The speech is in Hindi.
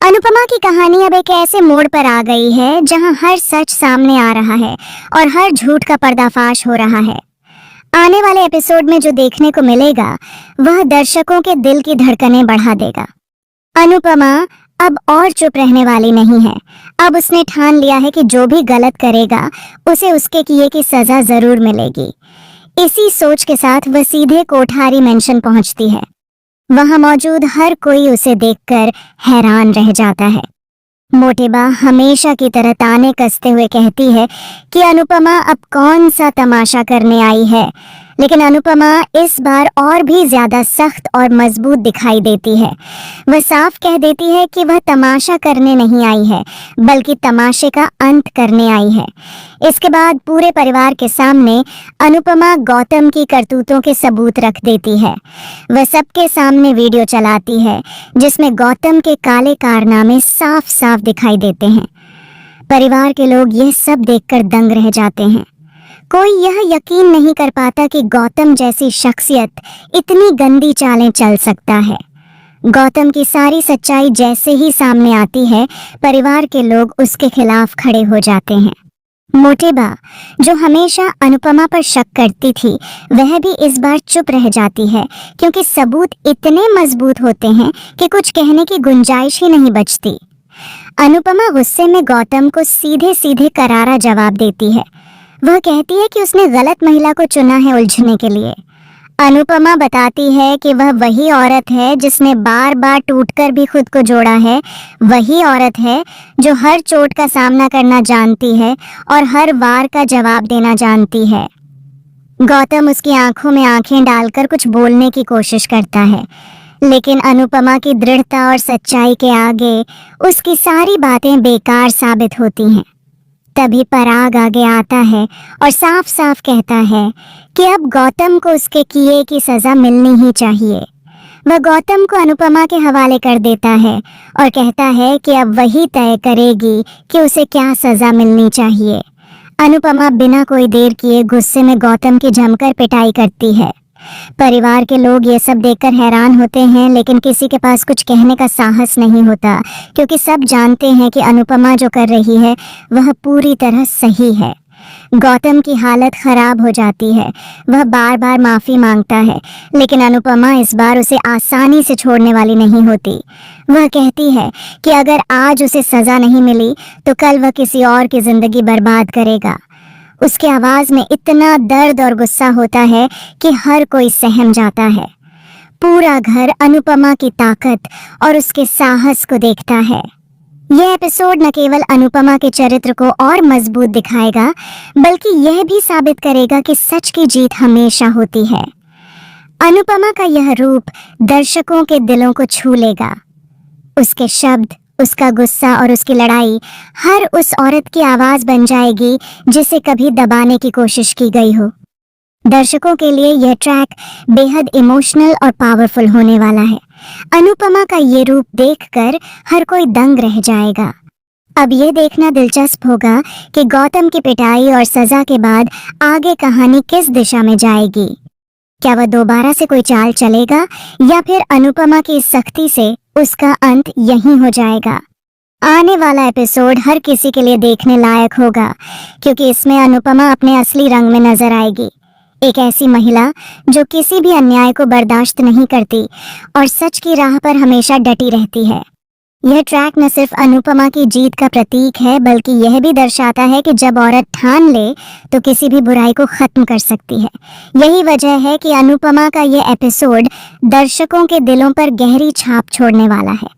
अनुपमा की कहानी अब एक ऐसे मोड़ पर आ गई है जहां हर सच सामने आ रहा है और हर झूठ का पर्दाफाश हो रहा है। आने वाले एपिसोड में जो देखने को मिलेगा वह दर्शकों के दिल की धड़कनें बढ़ा देगा। अनुपमा अब और चुप रहने वाली नहीं है। अब उसने ठान लिया है कि जो भी गलत करेगा उसे उसके किए की सजा जरूर मिलेगी। इसी सोच के साथ वह सीधे कोठारी मेंशन पहुंचती है। वहां मौजूद हर कोई उसे देखकर हैरान रह जाता है। मोटेबा हमेशा की तरह ताने कसते हुए कहती है कि अनुपमा अब कौन सा तमाशा करने आई है, लेकिन अनुपमा इस बार और भी ज्यादा सख्त और मजबूत दिखाई देती है। वह साफ कह देती है कि वह तमाशा करने नहीं आई है, बल्कि तमाशे का अंत करने आई है। इसके बाद पूरे परिवार के सामने अनुपमा गौतम की करतूतों के सबूत रख देती है। वह सबके सामने वीडियो चलाती है जिसमें गौतम के काले कारनामे साफ साफ दिखाई देते हैं। परिवार के लोग यह सब देखकर दंग रह जाते हैं। कोई यह यकीन नहीं कर पाता कि गौतम जैसी शख्सियत इतनी गंदी चालें चल सकता है। गौतम की सारी सच्चाई जैसे ही सामने आती है, परिवार के लोग उसके खिलाफ खड़े हो जाते हैं। मोटेबा जो हमेशा अनुपमा पर शक करती थी, वह भी इस बार चुप रह जाती है, क्योंकि सबूत इतने मजबूत होते हैं कि कुछ कहने की गुंजाइश ही नहीं बचती। अनुपमा गुस्से में गौतम को सीधे सीधे करारा जवाब देती है। वह कहती है कि उसने गलत महिला को चुना है उलझने के लिए। अनुपमा बताती है कि वह वही औरत है जिसने बार बार टूटकर भी खुद को जोड़ा है। वही औरत है जो हर चोट का सामना करना जानती है और हर वार का जवाब देना जानती है। गौतम उसकी आंखों में आंखें डालकर कुछ बोलने की कोशिश करता है, लेकिन अनुपमा की दृढ़ता और सच्चाई के आगे उसकी सारी बातें बेकार साबित होती हैं। तभी पराग आगे आता है और साफ साफ कहता है कि अब गौतम को उसके किए की सजा मिलनी ही चाहिए। वह गौतम को अनुपमा के हवाले कर देता है और कहता है कि अब वही तय करेगी कि उसे क्या सजा मिलनी चाहिए। अनुपमा बिना कोई देर किए गुस्से में गौतम की जमकर पिटाई करती है। परिवार के लोग ये सब देखकर हैरान होते हैं, लेकिन किसी के पास कुछ कहने का साहस नहीं होता, क्योंकि सब जानते हैं कि अनुपमा जो कर रही है वह पूरी तरह सही है। गौतम की हालत खराब हो जाती है। वह बार बार माफी मांगता है, लेकिन अनुपमा इस बार उसे आसानी से छोड़ने वाली नहीं होती। वह कहती है कि अगर आज उसे सजा नहीं मिली तो कल वह किसी और की जिंदगी बर्बाद करेगा। उसकी आवाज में इतना दर्द और गुस्सा होता है कि हर कोई सहम जाता है। पूरा घर अनुपमा की ताकत और उसके साहस को देखता है। यह एपिसोड न केवल अनुपमा के चरित्र को और मजबूत दिखाएगा, बल्कि यह भी साबित करेगा कि सच की जीत हमेशा होती है। अनुपमा का यह रूप दर्शकों के दिलों को छू लेगा। उसके शब्द, उसका गुस्सा और उसकी लड़ाई हर उस औरत की आवाज बन जाएगी जिसे कभी दबाने की कोशिश की गई हो। दर्शकों के लिए यह ट्रैक बेहद इमोशनल और पावरफुल होने वाला है। अनुपमा का ये रूप देखकर हर कोई दंग रह जाएगा। अब ये देखना दिलचस्प होगा कि गौतम की पिटाई और सजा के बाद आगे कहानी किस दिशा में जाएगी। क्या वह दोबारा से कोई चाल चलेगा या फिर अनुपमा की इस सख्ती से उसका अंत यहीं हो जाएगा। आने वाला एपिसोड हर किसी के लिए देखने लायक होगा, क्योंकि इसमें अनुपमा अपने असली रंग में नजर आएगी। एक ऐसी महिला जो किसी भी अन्याय को बर्दाश्त नहीं करती और सच की राह पर हमेशा डटी रहती है। यह ट्रैक न सिर्फ अनुपमा की जीत का प्रतीक है, बल्कि यह भी दर्शाता है कि जब औरत ठान ले तो किसी भी बुराई को खत्म कर सकती है। यही वजह है कि अनुपमा का यह एपिसोड दर्शकों के दिलों पर गहरी छाप छोड़ने वाला है।